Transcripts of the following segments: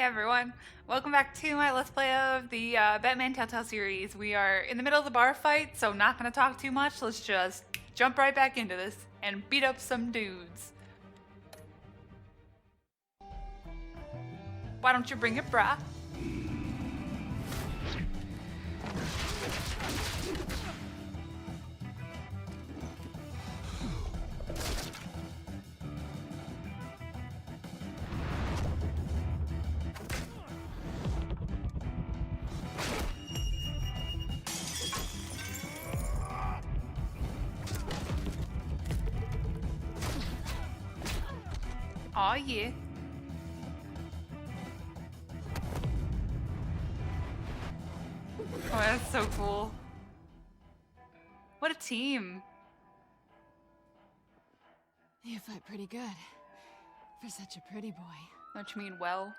everyone, welcome back to my Let's Play of the Batman Telltale Series. We are in the middle of the bar fight, so not gonna talk too much. Let's just jump right back into this and beat up some dudes. Why don't you bring it, brah? Aw, yeah. Oh, that's so cool. What a team. You fight pretty good. For such a pretty boy. Don't you mean well?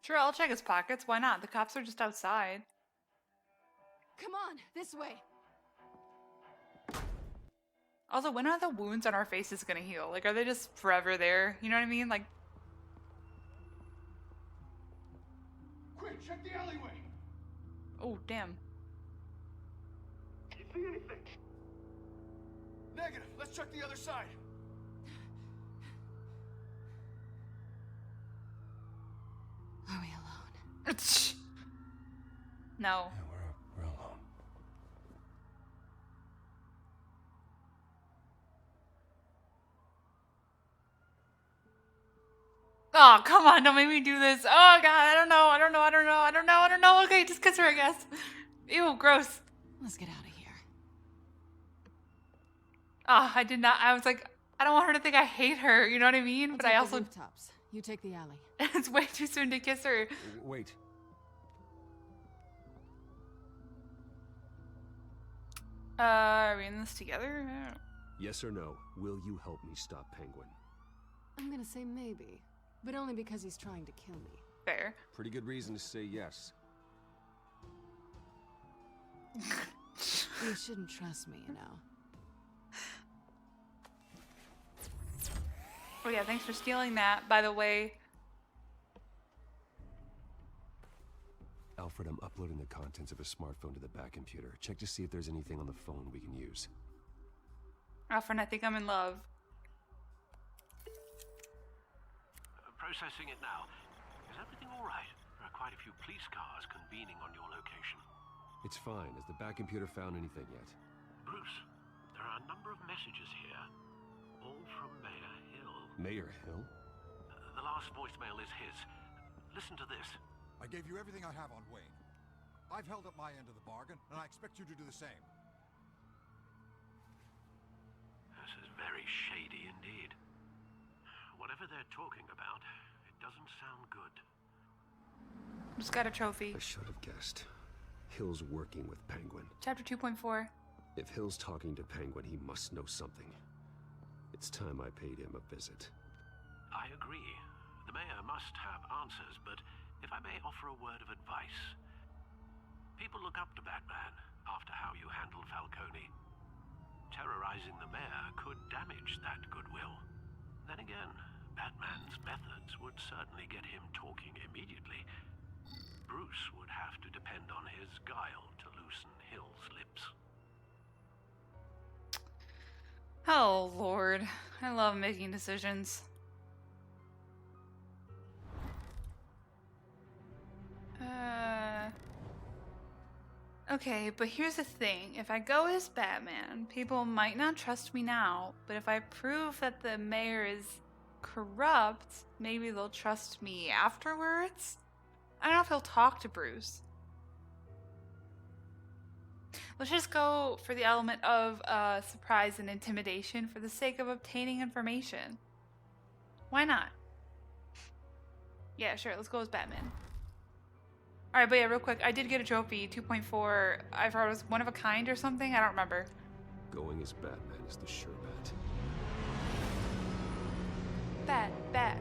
Sure, I'll check his pockets. Why not? The cops are just outside. Come on, this way. Also, when are the wounds on our faces gonna heal? Like, are they just forever there? You know what I mean? Like, Quick, check the alleyway. oh, damn. You see anything? Negative. Let's check the other side. Are we alone? No. Yeah, we're alone. Oh, come on, don't make me do this. Oh, God, I don't know. Okay, just kiss her, I guess. Ew, gross. Let's get out of here. Oh, I did not. I was like, I don't want her to think I hate her. You know what I mean? I'll But take I the also, rooftops. You take the alley. it's way too soon to kiss her. Wait. Are we in this together? I don't know. Yes or no, will you help me stop Penguin? I'm gonna say maybe, but only because he's trying to kill me. Fair. Pretty good reason to say yes. You shouldn't trust me, you know. Oh yeah, thanks for stealing that, by the way. Alfred, I'm uploading the contents of a smartphone to the back computer. Check to see if there's anything on the phone we can use. Alfred, I think I'm in love. Processing it now. Is everything all right? There are quite a few police cars convening on your location. It's fine. Has the back computer found anything yet? Bruce, there are a number of messages here, all from Mayor Hill. Mayor Hill? The last voicemail is his. Listen to this. I gave you everything I have on Wayne. I've held up my end of the bargain, and I expect you to do the same. This is very shady indeed. Whatever they're talking about, it doesn't sound good. Just got a trophy. I should have guessed. Hill's working with Penguin. Chapter 2.4. If Hill's talking to Penguin, he must know something. It's time I paid him a visit. I agree. The mayor must have answers, but if I may offer a word of advice. People look up to Batman after how you handled Falcone. Terrorizing the mayor could damage that goodwill. Then again, Batman's methods would certainly get him talking immediately. Bruce would have to depend on his guile to loosen Hill's lips. Oh, Lord. I love making decisions. Okay, but here's the thing. If I go as Batman, people might not trust me now, but if I prove that the mayor is corrupt, maybe they'll trust me afterwards? I don't know if he'll talk to Bruce. Let's just go for the element of surprise and intimidation for the sake of obtaining information. Why not? Yeah, sure, let's go as Batman. Alright, but yeah, real quick, I did get a trophy, 2.4. I thought it was one of a kind or something? I don't remember. Going as Batman is the sure bet. Bat.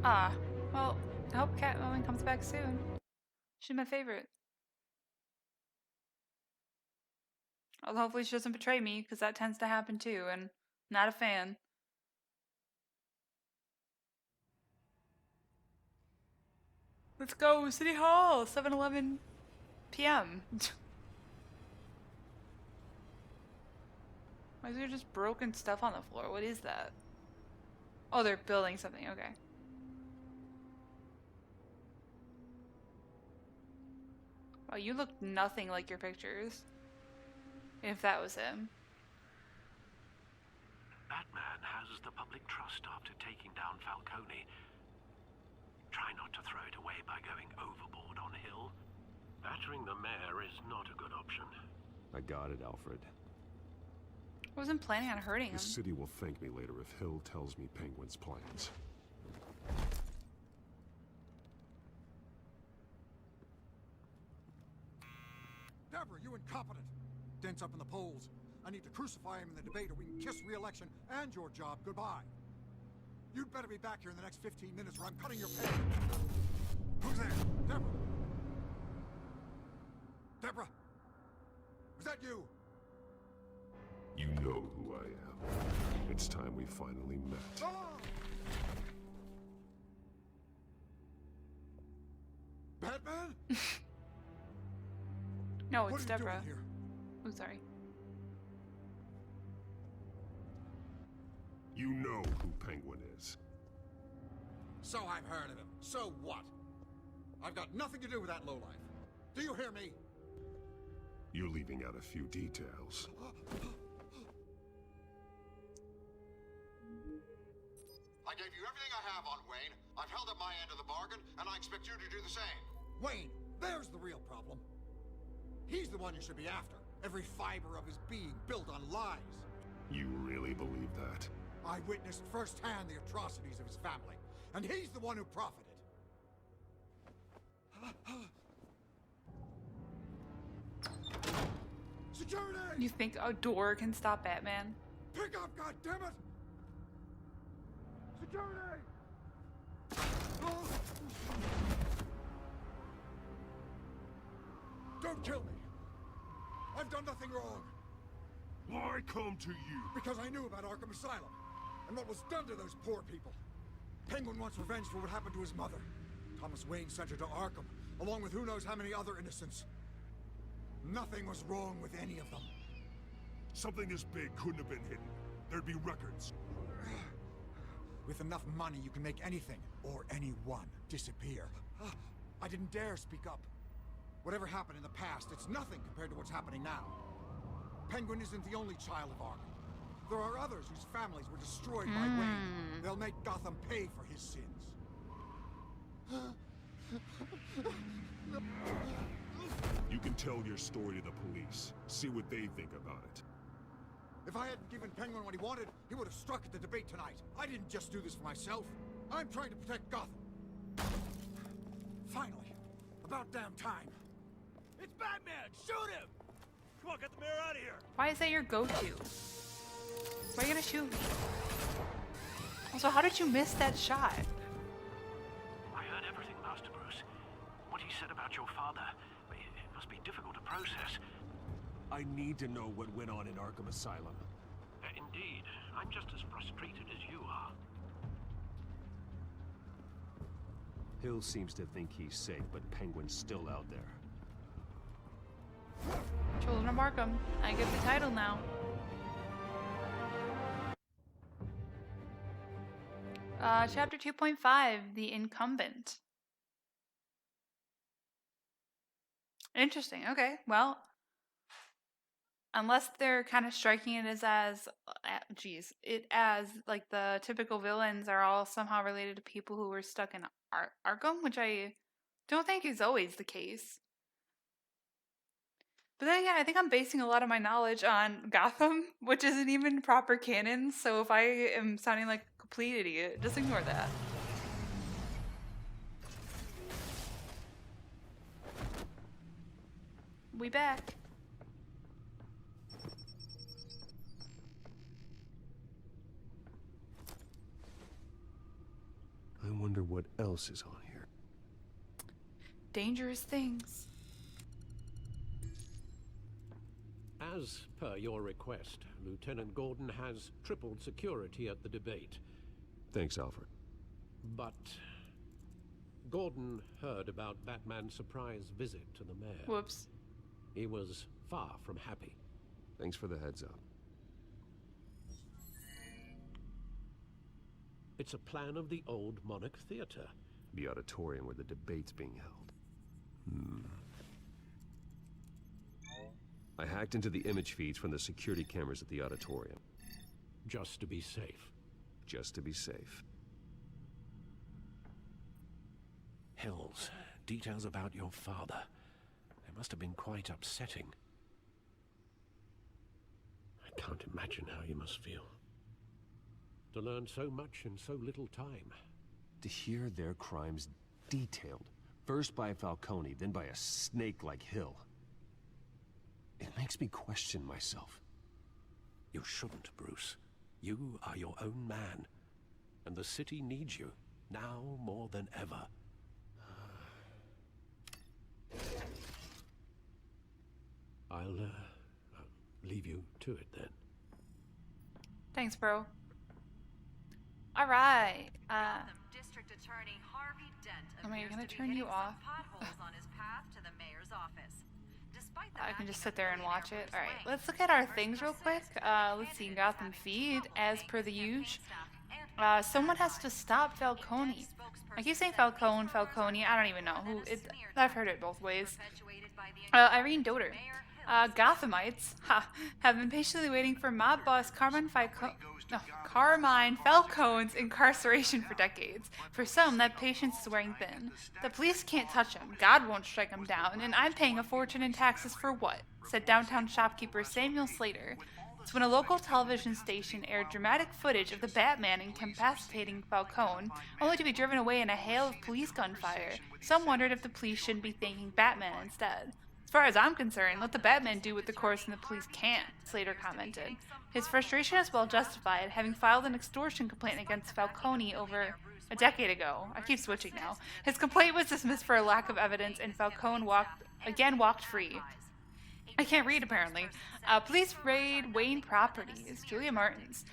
Ah, well, I hope Catwoman comes back soon. She's my favorite. Although hopefully she doesn't betray me, because that tends to happen too, and not a fan. Let's go, City Hall, 7:11 p.m. Why is there just broken stuff on the floor? What is that? Oh, they're building something, okay. Wow, you look nothing like your pictures. If that was him. Batman has the public trust after taking down Falcone. Try not to throw it away by going overboard on Hill. Battering the mayor is not a good option. I got it, Alfred. I wasn't planning on hurting him. The city will thank me later if Hill tells me Penguin's plans. Deborah, you incompetent! Dents up in the polls. I need to crucify him in the debate or we can kiss re-election and your job goodbye. You'd better be back here in the next 15 minutes or I'm cutting your pay. Who's there? Deborah? Deborah? Was that you? You know who I am. It's time we finally met. Ah! Batman? No, What it's are you Deborah. doing here? Oh, sorry. You know who Penguin is. So I've heard of him. So what? I've got nothing to do with that lowlife. Do you hear me? You're leaving out a few details. I gave you everything I have on Wayne. I've held up my end of the bargain, and I expect you to do the same. Wayne, there's the real problem. He's the one you should be after. Every fiber of his being built on lies. You really believe that? I witnessed firsthand the atrocities of his family, and he's the one who profited. Security! You think a door can stop Batman? Pick up, goddammit! Security! Don't kill me! I've done nothing wrong! Why come to you? Because I knew about Arkham Asylum, and what was done to those poor people. Penguin wants revenge for what happened to his mother. Thomas Wayne sent her to Arkham, along with who knows how many other innocents. Nothing was wrong with any of them. Something this big couldn't have been hidden. There'd be records. With enough money, you can make anything, or anyone, disappear. I didn't dare speak up. Whatever happened in the past, it's nothing compared to what's happening now. Penguin isn't the only child of Arkham. There are others whose families were destroyed by Wayne. They'll make Gotham pay for his sins. You can tell your story to the police. See what they think about it. If I hadn't given Penguin what he wanted, he would have struck at the debate tonight. I didn't just do this for myself. I'm trying to protect Gotham. Finally. About damn time. It's Batman! Shoot him! Come on, get the mayor out of here! Why is that your go-to? Why are you gonna shoot me? Also, how did you miss that shot? I heard everything, Master Bruce. What he said about your father, it must be difficult to process. I need to know what went on in Arkham Asylum. Indeed, I'm just as frustrated as you are. Hill seems to think he's safe, but Penguin's still out there. Children of Arkham. I get the title now. Chapter 2.5, The Incumbent. Interesting. Okay. Well, unless they're kind of striking it as like the typical villains are all somehow related to people who were stuck in Arkham, which I don't think is always the case. But then again, I think I'm basing a lot of my knowledge on Gotham, which isn't even proper canon, so if I am sounding like a complete idiot, just ignore that. We back. I wonder what else is on here. dangerous things. As per your request, Lieutenant Gordon has tripled security at the debate. Thanks, Alfred. But Gordon heard about Batman's surprise visit to the mayor. Whoops. He was far from happy. Thanks for the heads up. It's a plan of the old Monarch Theater. The auditorium where the debate's being held. I hacked into the image feeds from the security cameras at the auditorium. Just to be safe. Just to be safe. Hills, details about your father. They must have been quite upsetting. I can't imagine how you must feel. To learn so much in so little time. To hear their crimes detailed, first by Falcone, then by a snake like Hill. It makes me question myself. You shouldn't, Bruce. You are your own man. And the city needs you, now more than ever. I'll leave you to it then. Thanks, bro. All right. District Attorney Harvey Dent Am I appears gonna to be turn you hitting off? some potholes on his path to the mayor's office. Despite the I can just backing sit there and of watch it. Bruce All right, Wayne, let's look at our Bruce things real quick. persists Let's see, that Gotham candidates feed having as trouble per the paying usual. campaign staff and Someone has to stop Falcone. I keep saying Falcone, Falcone. I don't even know who. I've heard it both ways. Irene Doter. Gothamites have been patiently waiting for mob boss Carmine Falcone's incarceration for decades. For some, that patience is wearing thin. The police can't touch him, God won't strike him down, and I'm paying a fortune in taxes for what? Said downtown shopkeeper Samuel Slater. It's when a local television station aired dramatic footage of the Batman incapacitating Falcone, only to be driven away in a hail of police gunfire. Some wondered if the police shouldn't be thanking Batman instead. As far as I'm concerned, let the Batman do what the courts and the police can't, Slater commented. His frustration is well justified, having filed an extortion complaint against Falcone over a decade ago. I keep switching now. His complaint was dismissed for a lack of evidence, and Falcone walked free. I can't read, apparently. Police raid Wayne Properties, Julia Martins.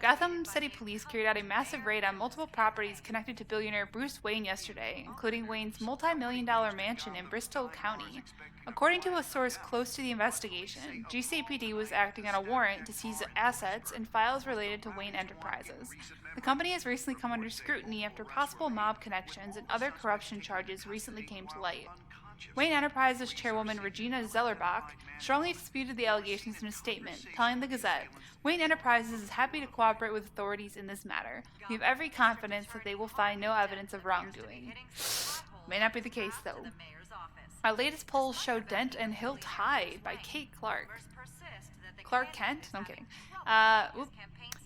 Gotham City Police carried out a massive raid on multiple properties connected to billionaire Bruce Wayne yesterday, including Wayne's multi-million-dollar mansion in Bristol County. According to a source close to the investigation, GCPD was acting on a warrant to seize assets and files related to Wayne Enterprises. The company has recently come under scrutiny after possible mob connections and other corruption charges recently came to light. Wayne Enterprises chairwoman Regina Zellerbach strongly disputed the allegations in a statement, telling the Gazette, "Wayne Enterprises is happy to cooperate with authorities in this matter. We have every confidence that they will find no evidence of wrongdoing." May not be the case, though. Our latest polls show Dent and Hill tied by Kate Clark. Clark Kent? No, I'm kidding.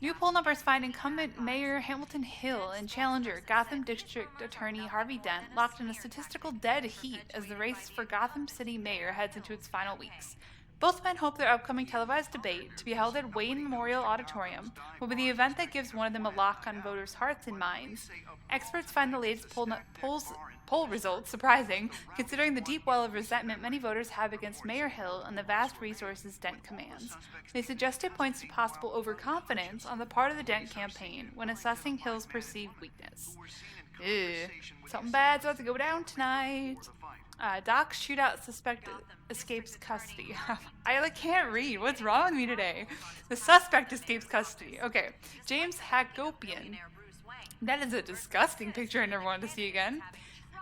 New poll numbers find incumbent Mayor Hamilton Hill and challenger Gotham District Attorney Harvey Dent locked in a statistical dead heat as the race for Gotham City Mayor heads into its final weeks. Both men hope their upcoming televised debate, to be held at Wayne Memorial Auditorium, will be the event that gives one of them a lock on voters' hearts and minds. Experts find the latest poll results surprising, considering the deep well of resentment many voters have against Mayor Hill and the vast resources Dent commands. They suggest it points to possible overconfidence on the part of the Dent campaign when assessing Hill's perceived weakness. Ew. Something bad's about to go down tonight. Doc shootout suspect escapes custody. I can't read. What's wrong with me today? The suspect escapes custody. Okay. James Hagopian. That is a disgusting picture I never wanted to see again.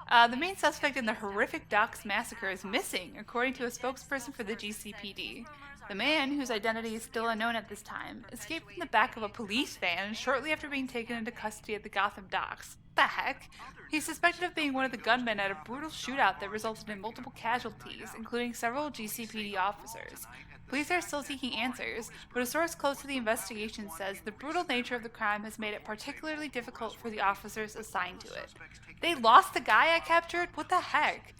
The main suspect in the horrific Docks massacre is missing, according to a spokesperson for the GCPD. The man, whose identity is still unknown at this time, escaped from the back of a police van shortly after being taken into custody at the Gotham docks. What the heck? He's suspected of being one of the gunmen at a brutal shootout that resulted in multiple casualties, including several GCPD officers. Police are still seeking answers, but a source close to the investigation says the brutal nature of the crime has made it particularly difficult for the officers assigned to it. They lost the guy I captured? What the heck?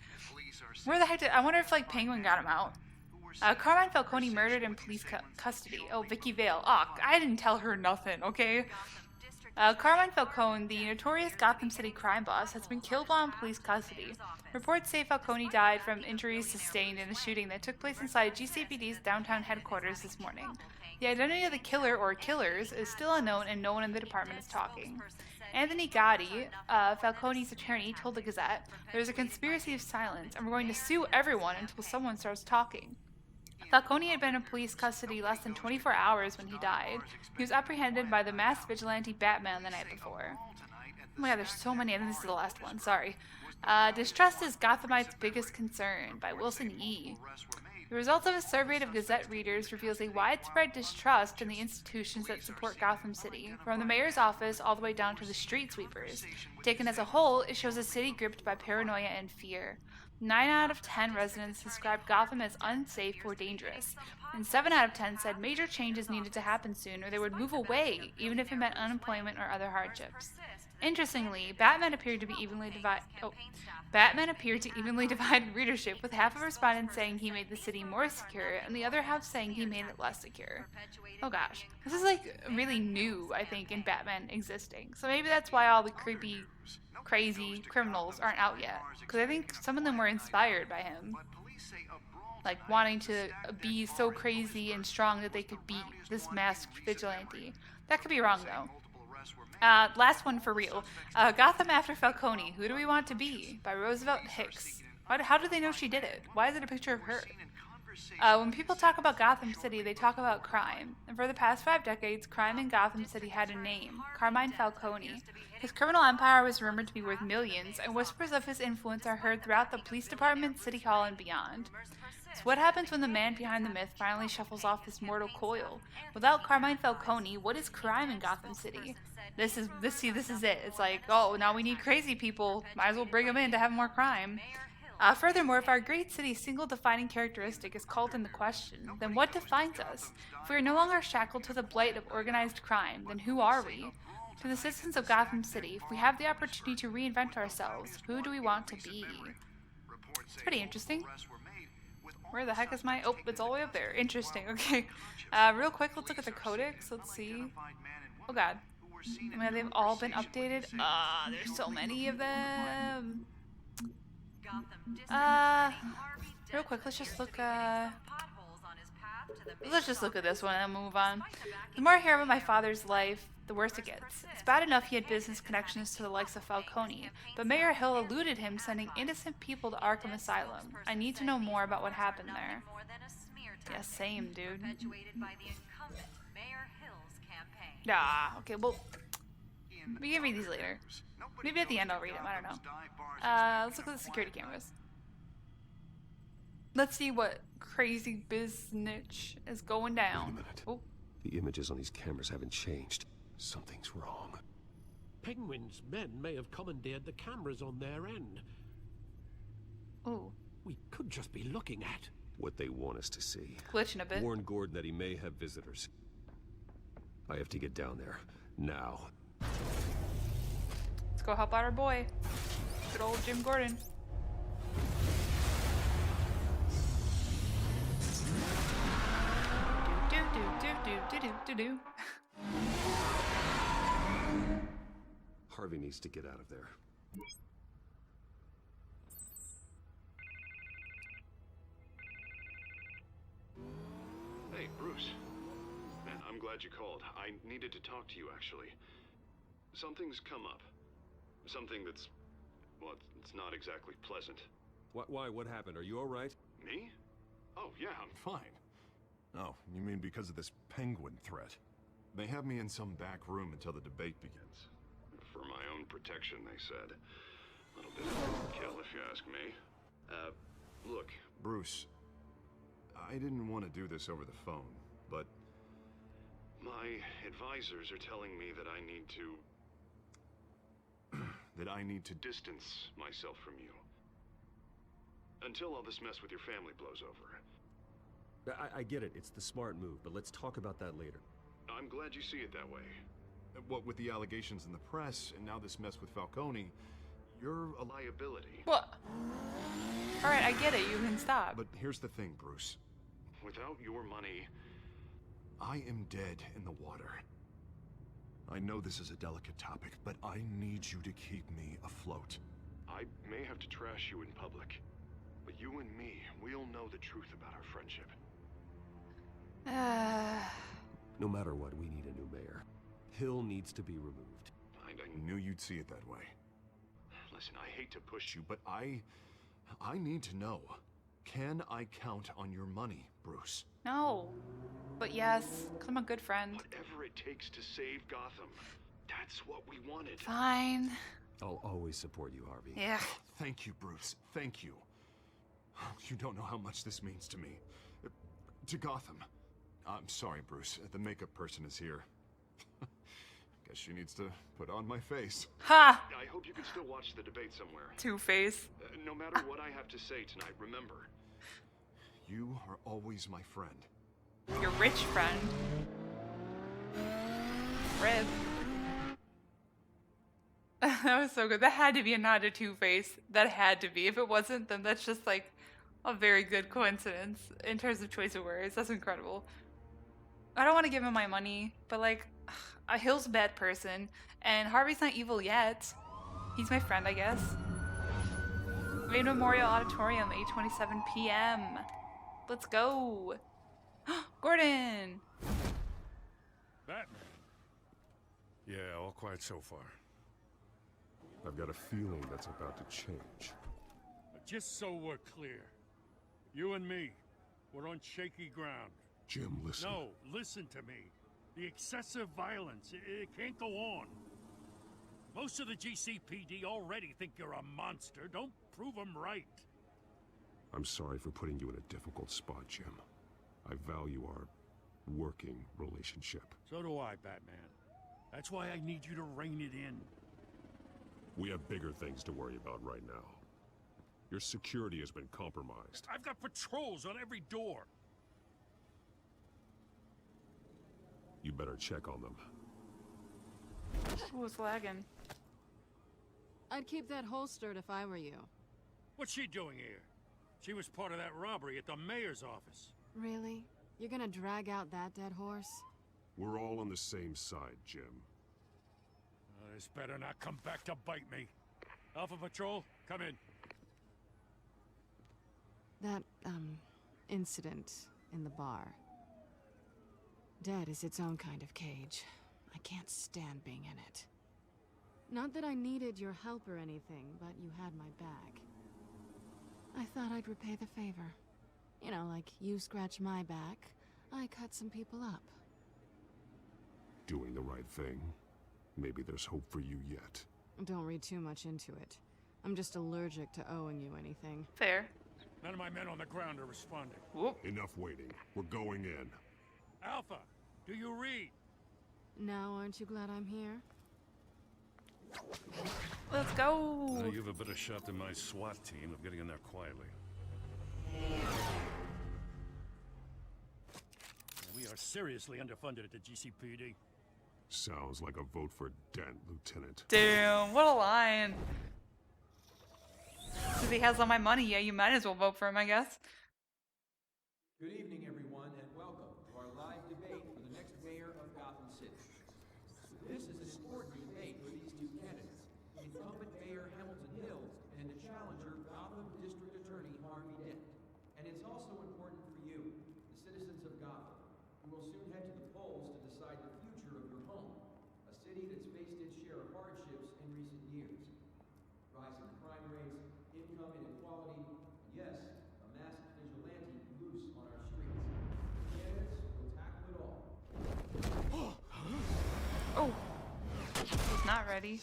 Where the heck did... I wonder if, Penguin got him out. Carmine Falcone murdered in police custody. Oh, Vicky Vale. Oh, I didn't tell her nothing, okay? Carmine Falcone, the notorious Gotham City crime boss, has been killed while in police custody. Reports say Falcone died from injuries sustained in a shooting that took place inside GCPD's downtown headquarters this morning. The identity of the killer or killers is still unknown, and no one in the department is talking. Anthony Gotti, Falcone's attorney, told the Gazette, "There's a conspiracy of silence, and we're going to sue everyone until someone starts talking." Falcone had been in police custody less than 24 hours when he died. He was apprehended by the masked vigilante Batman the night before. Oh my god, there's so many. I think this is the last one. Sorry. Distrust is Gothamites' biggest concern by Wilson E. The results of a survey of Gazette readers reveals a widespread distrust in the institutions that support Gotham City, from the mayor's office all the way down to the street sweepers. Taken as a whole, it shows a city gripped by paranoia and fear. 9 out of 10 residents described Gotham as unsafe or dangerous, and 7 out of 10 said major changes needed to happen soon or they would move away, even if it meant unemployment or other hardships. Interestingly, Batman appeared to evenly divide readership, with half of respondents saying he made the city more secure and the other half saying he made it less secure. Oh gosh, this is like really new, I think, in Batman existing. So maybe that's why all the creepy, crazy criminals aren't out yet, because I think some of them were inspired by him, like wanting to be so crazy and strong that they could beat this masked vigilante. That could be wrong though. Last one for real. Gotham After Falcone, Who Do We Want to Be? By Roosevelt Hicks. How do they know she did it? Why is it a picture of her? When people talk about Gotham City, they talk about crime. And for the past 5 decades, crime in Gotham City had a name, Carmine Falcone. His criminal empire was rumored to be worth millions, and whispers of his influence are heard throughout the police department, city hall, and beyond. So what happens when the man behind the myth finally shuffles off this mortal coil? Without Carmine Falcone, what is crime in Gotham City? This is it. It's like, oh, now we need crazy people. Might as well bring them in to have more crime. Furthermore, if our great city's single defining characteristic is called into question, then what defines us? If we are no longer shackled to the blight of organized crime, then who are we? To the citizens of Gotham City, if we have the opportunity to reinvent ourselves, who do we want to be? It's pretty interesting. Where the heck is my... Oh, it's all the way up there. Interesting, okay. Real quick, let's look at the codex. Let's see. Oh god. I mean, they've all been updated. There's so many of them. Real quick, let's just look at this one and then move on. The more I hear about my father's life, the worse it gets. It's bad enough he had business connections to the likes of Falcone, but Mayor Hill eluded him, sending innocent people to Arkham Asylum. I need to know more about what happened there. Yeah, same, dude. Okay, well, we can read these later. Maybe at the end I'll read them, I don't know. Let's look at the security cameras. Let's see what crazy business is going down. Wait a minute. Oh. The images on these cameras haven't changed. Something's wrong. Penguin's men may have commandeered the cameras on their end. Ooh. We could just be looking at What they want us to see. Glitching a bit. Warn Gordon that he may have visitors. I have to get down there. Now. Let's go help out our boy. Good old Jim Gordon. Do. Harvey needs to get out of there. Hey, Bruce. Man, I'm glad you called. I needed to talk to you, actually. Something's come up. Something that's... well, it's not exactly pleasant. Why? What happened? Are you all right? Me? Oh, yeah, I'm fine. Oh, you mean because of this penguin threat? They have me in some back room until the debate begins. For my own protection, they said. A little bit of kill, if you ask me. Look. Bruce, I didn't want to do this over the phone, but... my advisors are telling me that I need to... that I need to distance myself from you. Until all this mess with your family blows over. I get it. It's the smart move, but let's talk about that later. I'm glad you see it that way. What with the allegations in the press, and now this mess with Falcone, you're a liability. What? Alright, I get it. You can stop. But here's the thing, Bruce. Without your money... I am dead in the water. I know this is a delicate topic, but I need you to keep me afloat. I may have to trash you in public, but you and me, we'll know the truth about our friendship. No matter what, we need a new mayor. Hill needs to be removed. I knew you'd see it that way. Listen, I hate to push you, but I need to know. Can I count on your money, Bruce? No. But yes, because I'm a good friend. Whatever it takes to save Gotham. That's what we wanted. Fine. I'll always support you, Harvey. Yeah. Thank you, Bruce. Thank you. You don't know how much this means to me. To Gotham. I'm sorry, Bruce. The makeup person is here. Guess she needs to put on my face. Ha! I hope you can still watch the debate somewhere. Two-Face. No matter what I have to say tonight, remember, you are always my friend. Your rich friend. Rib. That was so good. That had to be a nod to Two-Face. That had to be. If it wasn't, then that's just like a very good coincidence in terms of choice of words. That's incredible. I don't want to give him my money, but like, Hill's a bad person, and Harvey's not evil yet. He's my friend, I guess. Wayne Memorial Auditorium, 8:27 p.m. Let's go. Gordon. Batman. Yeah, all quiet so far. I've got a feeling that's about to change. Just so we're clear, you and me, we're on shaky ground. Jim, listen. No, listen to me. The excessive violence, it can't go on. Most of the GCPD already think you're a monster. Don't prove them right. I'm sorry for putting you in a difficult spot, Jim. I value our working relationship. So do I, Batman. That's why I need you to rein it in. We have bigger things to worry about right now. Your security has been compromised. I've got patrols on every door. You better check on them. Ooh, it's lagging. I'd keep that holstered if I were you. What's she doing here? She was part of that robbery at the mayor's office. Really? You're gonna drag out that dead horse? We're all on the same side, Jim. This better not come back to bite me. Alpha Patrol, come in. That, incident in the bar. Dead is its own kind of cage. I can't stand being in it. Not that I needed your help or anything, but you had my back. I thought I'd repay the favor. You know, like you scratch my back, I cut some people up. Doing the right thing. Maybe there's hope for you yet. Don't read too much into it. I'm just allergic to owing you anything. Fair. None of my men on the ground are responding. Whoop. Enough waiting. We're going in. Alpha, do you read? Now, aren't you glad I'm here? Let's go. You have a better shot than my SWAT team of getting in there quietly. We are seriously underfunded at the GCPD. Sounds like a vote for Dent, Lieutenant. Damn, what a line. If he has all my money, yeah, you might as well vote for him, I guess. Good evening, everyone, and welcome to our live debate for the next mayor of Gotham City. This is an important debate for these two candidates, incumbent Mayor Hamilton Hill and the challenger Gotham District Attorney Harvey Dent. And it's also important for you, the citizens of Gotham, who will soon head to the polls to decide the future of your home, a city that's faced its share of hardships in recent years. Rising crime rates, income inequality, and yes, a masked vigilante loose on our streets. The candidates will tackle it all. Oh. He's not ready.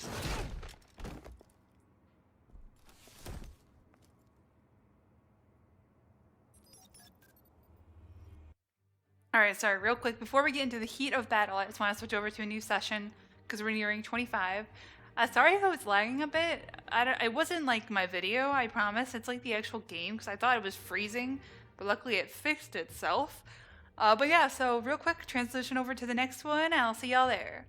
Alright, sorry, real quick, before we get into the heat of battle, I just want to switch over to a new session, because we're nearing 25. Sorry if it's lagging a bit. It wasn't like my video, I promise. It's like the actual game, because I thought it was freezing, but luckily it fixed itself. But yeah, so real quick, transition over to the next one, and I'll see y'all there.